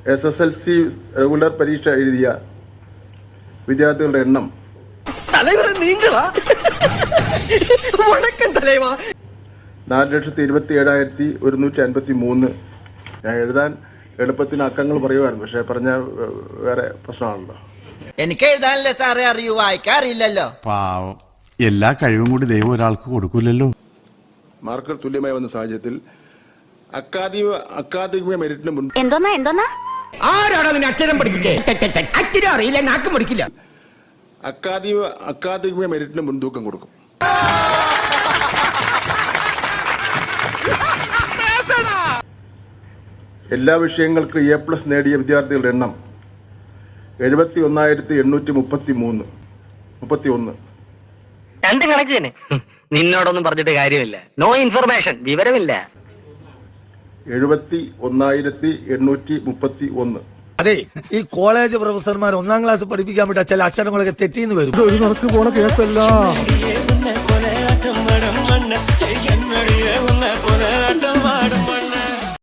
SSLC regular പരീക്ഷ എഴുതിയ വിദ്യാർത്ഥികളുടെ എണ്ണം 4,27,153. ഞാൻ എഴുതാൻ എളുപ്പത്തിന് അക്കങ്ങൾ പറയുമായിരുന്നു, പക്ഷെ പറഞ്ഞ വേറെ പ്രശ്നമാണല്ലോ. എനിക്ക് എഴുതാനല്ലേ സാറേ അറിയൂ, വായിക്കാറില്ലല്ലോ. പാവം, എല്ലാ കഴിവും കൂടി ദൈവം ഒരാൾക്ക് കൊടുക്കൂലല്ലോ. മാർക്കുകൾ തുല്യമായി വന്ന സാഹചര്യത്തിൽ അക്കാദമിക മെറിറ്റിന് മുൻ എന്തോന്നാ ആരാണ് അതിന് അക്ഷരം പഠിപ്പിച്ചേ? അക്ഷരം അറിയില്ല, നാക്കും പഠിക്കില്ല. അക്കാദമിക മെറിറ്റിന് മുൻതൂക്കം കൊടുക്കും. എല്ലാ വിഷയങ്ങൾക്കും A+ നേടിയ വിദ്യാർത്ഥികളുടെ എണ്ണം 71,831. രണ്ട് കണക്ക് തന്നെ. നിന്നോടൊന്നും പറഞ്ഞിട്ട് കാര്യമില്ല. നോ ഇൻഫർമേഷൻ, വിവരമില്ല. 71,831. അതെ, ഈ കോളേജ് പ്രൊഫസർമാർ 1ാം ക്ലാസ് പഠിപ്പിക്കാൻ പറ്റാ ചില അക്ഷരങ്ങളൊക്കെ തെറ്റിന്ന് വരും. ഒരു നടക്ക് പോണ കേസല്ല.